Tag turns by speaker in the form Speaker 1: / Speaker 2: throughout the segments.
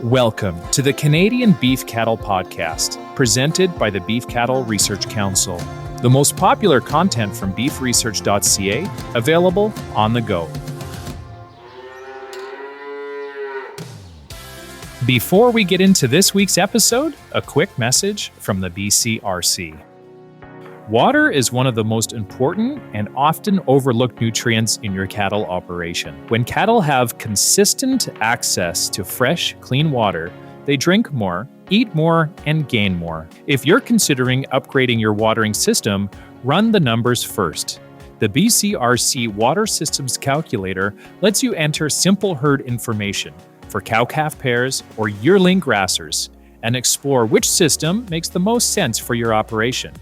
Speaker 1: Welcome to the Canadian Beef Cattle Podcast, presented by the Beef Cattle Research Council. The most popular content from beefresearch.ca, available on the go. Before we get into this week's episode, a quick message from the BCRC. Water is one of the most important and often overlooked nutrients in your cattle operation. When cattle have consistent access to fresh, clean water, they drink more, eat more, and gain more. If you're considering upgrading your watering system, run the numbers first. The BCRC Water Systems Calculator lets you enter simple herd information for cow-calf pairs or yearling grassers and explore which system makes the most sense for your operation.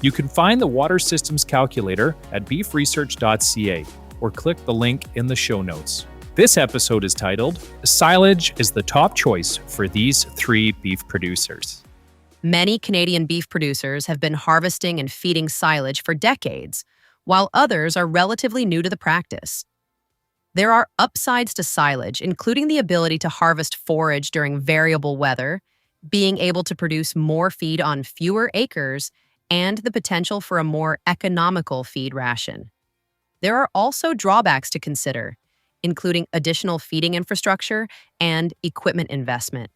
Speaker 1: You can find the Water Systems Calculator at beefresearch.ca or click the link in the show notes. This episode is titled, Silage is the Top Choice for These Three Beef Producers.
Speaker 2: Many Canadian beef producers have been harvesting and feeding silage for decades, while others are relatively new to the practice. There are upsides to silage, including the ability to harvest forage during variable weather, being able to produce more feed on fewer acres, and the potential for a more economical feed ration. There are also drawbacks to consider, including additional feeding infrastructure and equipment investment.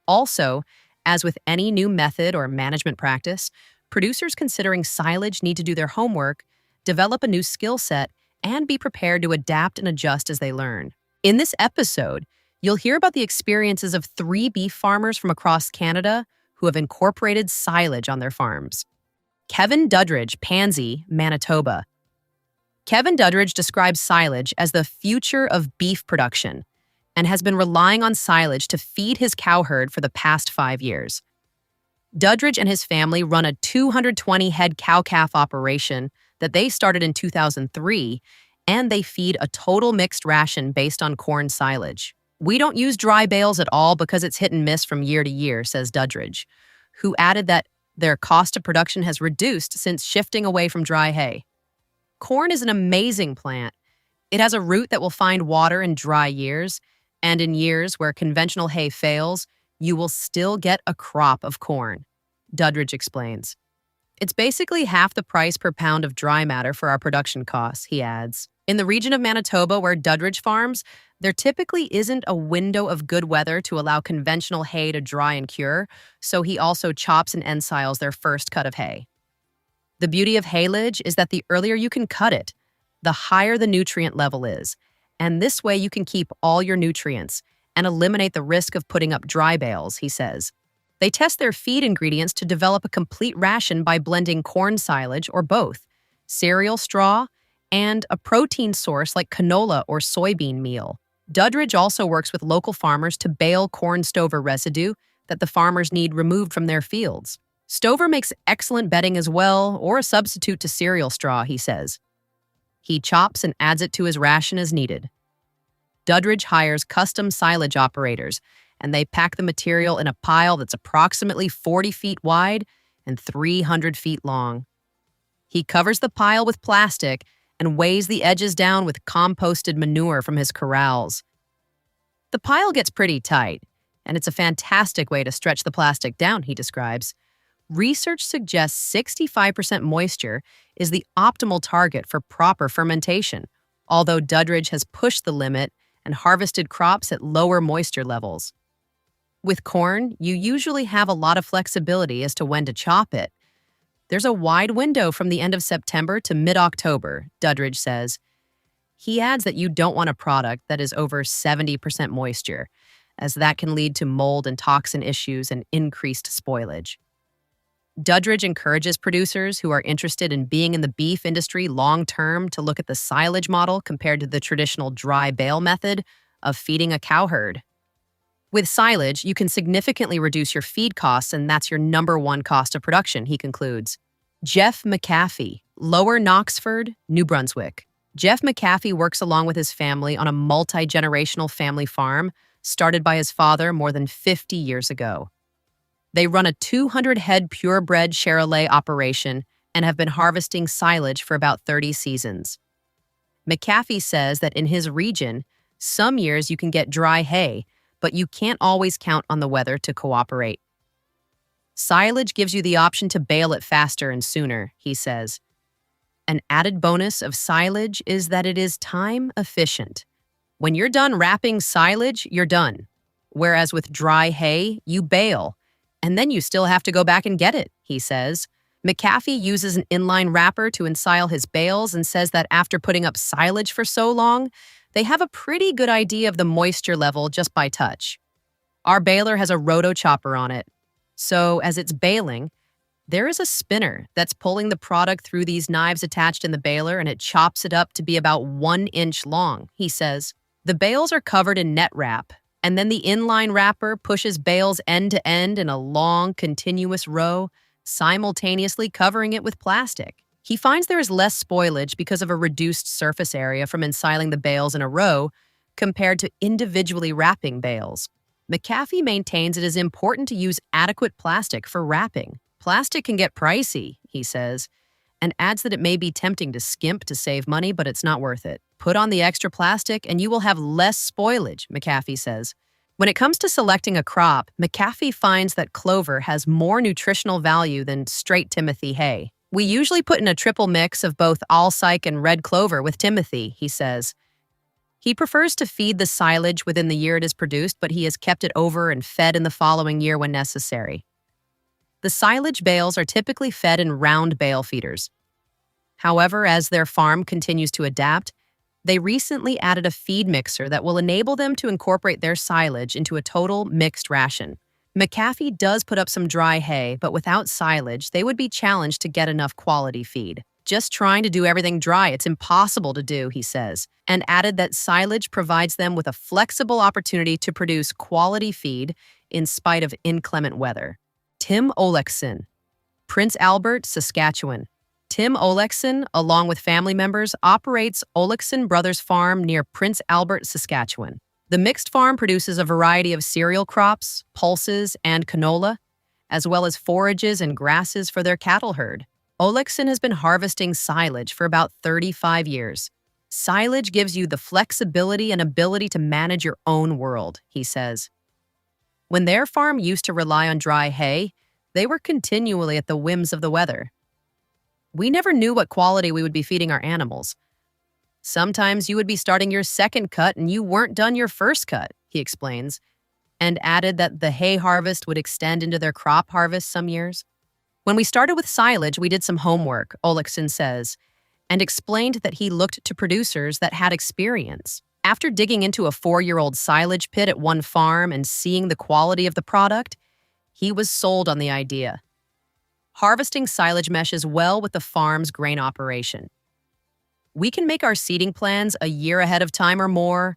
Speaker 2: Also, as with any new method or management practice, producers considering silage need to do their homework, develop a new skill set, and be prepared to adapt and adjust as they learn. In this episode, you'll hear about the experiences of 3 beef farmers from across Canada who have incorporated silage on their farms. Kevin Duddridge, Pansy, Manitoba. Kevin Duddridge describes silage as the future of beef production and has been relying on silage to feed his cow herd for the past 5 years. Duddridge and his family run a 220-head cow-calf operation that they started in 2003, and they feed a total mixed ration based on corn silage. We don't use dry bales at all because it's hit and miss from year to year, says Duddridge, who added that their cost of production has reduced since shifting away from dry hay. Corn is an amazing plant. It has a root that will find water in dry years, and in years where conventional hay fails, you will still get a crop of corn, Duddridge explains. It's basically half the price per pound of dry matter for our production costs, he adds. In the region of Manitoba where Duddridge farms, there typically isn't a window of good weather to allow conventional hay to dry and cure, so he also chops and ensiles their first cut of hay. The beauty of haylage is that the earlier you can cut it, the higher the nutrient level is, and this way you can keep all your nutrients and eliminate the risk of putting up dry bales, he says. They test their feed ingredients to develop a complete ration by blending corn silage or both, cereal straw, and a protein source like canola or soybean meal. Duddridge also works with local farmers to bale corn stover residue that the farmers need removed from their fields. Stover makes excellent bedding as well, or a substitute to cereal straw, he says. He chops and adds it to his ration as needed. Duddridge hires custom silage operators, and they pack the material in a pile that's approximately 40 feet wide and 300 feet long. He covers the pile with plastic and weighs the edges down with composted manure from his corrals. The pile gets pretty tight, and it's a fantastic way to stretch the plastic down, he describes. Research suggests 65% moisture is the optimal target for proper fermentation, although Duddridge has pushed the limit and harvested crops at lower moisture levels. With corn, you usually have a lot of flexibility as to when to chop it. There's a wide window from the end of September to mid-October, Duddridge says. He adds that you don't want a product that is over 70% moisture, as that can lead to mold and toxin issues and increased spoilage. Duddridge encourages producers who are interested in being in the beef industry long-term to look at the silage model compared to the traditional dry bale method of feeding a cow herd. With silage, you can significantly reduce your feed costs, and that's your number one cost of production, he concludes. Jeff McAfee, Lower Knoxford, New Brunswick. Jeff McAfee works along with his family on a multi-generational family farm started by his father more than 50 years ago. They run a 200-head purebred Charolais operation and have been harvesting silage for about 30 seasons. McAfee says that in his region, some years you can get dry hay, but you can't always count on the weather to cooperate. Silage gives you the option to bale it faster and sooner, he says. An added bonus of silage is that it is time efficient. When you're done wrapping silage, you're done. Whereas with dry hay, you bale, and then you still have to go back and get it, he says. McAfee uses an inline wrapper to ensile his bales and says that after putting up silage for so long, they have a pretty good idea of the moisture level just by touch. Our baler has a roto chopper on it. So as it's baling, there is a spinner that's pulling the product through these knives attached in the baler, and it chops it up to be about 1 inch long, he says. The bales are covered in net wrap, and then the inline wrapper pushes bales end to end in a long, continuous row, simultaneously covering it with plastic. He finds there is less spoilage because of a reduced surface area from ensiling the bales in a row compared to individually wrapping bales. McAfee maintains it is important to use adequate plastic for wrapping. Plastic can get pricey, he says, and adds that it may be tempting to skimp to save money, but it's not worth it. Put on the extra plastic and you will have less spoilage, McAfee says. When it comes to selecting a crop, McAfee finds that clover has more nutritional value than straight Timothy hay. We usually put in a triple mix of both alsike and red clover with Timothy, he says. He prefers to feed the silage within the year it is produced, but he has kept it over and fed in the following year when necessary. The silage bales are typically fed in round bale feeders. However, as their farm continues to adapt, they recently added a feed mixer that will enable them to incorporate their silage into a total mixed ration. McAfee does put up some dry hay, but without silage, they would be challenged to get enough quality feed. Just trying to do everything dry, it's impossible to do, he says, and added that silage provides them with a flexible opportunity to produce quality feed in spite of inclement weather. Tim Olekson, Prince Albert, Saskatchewan. Tim Olekson, along with family members, operates Olekson Brothers Farm near Prince Albert, Saskatchewan. The mixed farm produces a variety of cereal crops, pulses, and canola, as well as forages and grasses for their cattle herd. Olekson has been harvesting silage for about 35 years. Silage gives you the flexibility and ability to manage your own world, he says. When their farm used to rely on dry hay, they were continually at the whims of the weather. We never knew what quality we would be feeding our animals. Sometimes you would be starting your second cut and you weren't done your first cut, he explains, and added that the hay harvest would extend into their crop harvest some years. When we started with silage, we did some homework, Olekson says, and explained that he looked to producers that had experience. After digging into a 4-year-old silage pit at one farm and seeing the quality of the product, he was sold on the idea. Harvesting silage meshes well with the farm's grain operation. We can make our seeding plans a year ahead of time or more,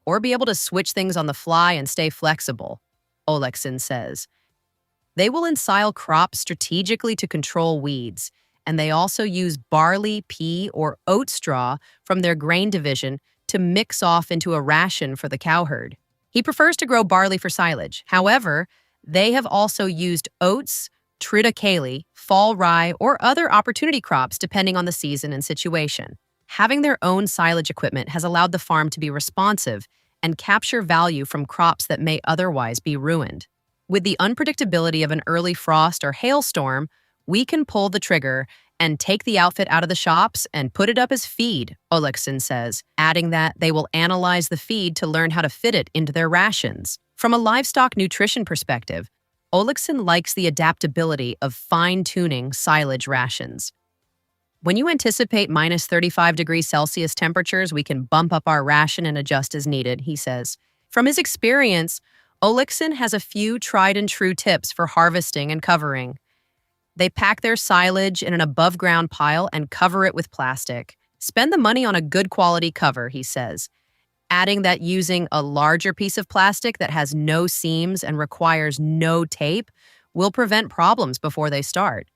Speaker 2: or be able to switch things on the fly and stay flexible, Olekson says. They will ensile crops strategically to control weeds, and they also use barley, pea, or oat straw from their grain division to mix off into a ration for the cow herd. He prefers to grow barley for silage. However, they have also used oats, triticale, fall rye, or other opportunity crops depending on the season and situation. Having their own silage equipment has allowed the farm to be responsive and capture value from crops that may otherwise be ruined. With the unpredictability of an early frost or hailstorm, we can pull the trigger and take the outfit out of the shops and put it up as feed, Olekson says, adding that they will analyze the feed to learn how to fit it into their rations. From a livestock nutrition perspective, Olekson likes the adaptability of fine-tuning silage rations. When you anticipate minus 35 degrees Celsius temperatures, we can bump up our ration and adjust as needed, he says. From his experience, Olekson has a few tried-and-true tips for harvesting and covering. They pack their silage in an above-ground pile and cover it with plastic. Spend the money on a good quality cover, he says, adding that using a larger piece of plastic that has no seams and requires no tape will prevent problems before they start.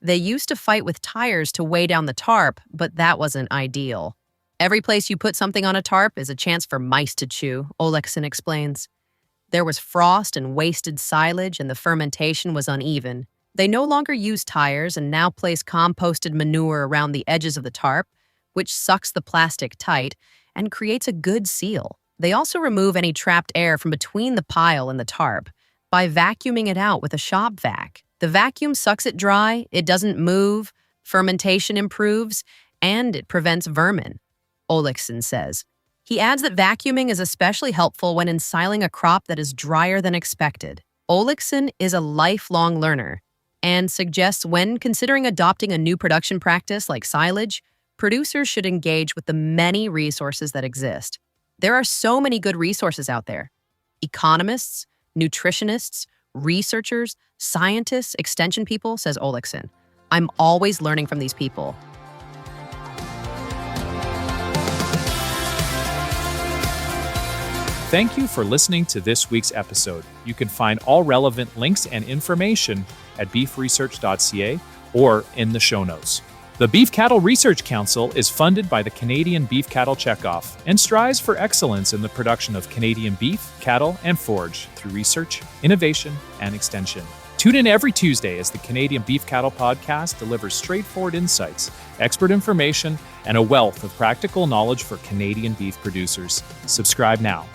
Speaker 2: They used to fight with tires to weigh down the tarp, but that wasn't ideal. Every place you put something on a tarp is a chance for mice to chew, Olekson explains. There was frost and wasted silage, and the fermentation was uneven. They no longer use tires and now place composted manure around the edges of the tarp, which sucks the plastic tight and creates a good seal. They also remove any trapped air from between the pile and the tarp by vacuuming it out with a shop vac. The vacuum sucks it dry, it doesn't move, fermentation improves, and it prevents vermin, Olekson says. He adds that vacuuming is especially helpful when ensiling a crop that is drier than expected. Olekson is a lifelong learner and suggests when considering adopting a new production practice like silage, producers should engage with the many resources that exist. There are so many good resources out there. Economists, nutritionists, researchers, scientists, extension people, says Olekson. I'm always learning from these people.
Speaker 1: Thank you for listening to this week's episode. You can find all relevant links and information at beefresearch.ca or in the show notes. The Beef Cattle Research Council is funded by the Canadian Beef Cattle Checkoff and strives for excellence in the production of Canadian beef, cattle, and forage through research, innovation, and extension. Tune in every Tuesday as the Canadian Beef Cattle Podcast delivers straightforward insights, expert information, and a wealth of practical knowledge for Canadian beef producers. Subscribe now.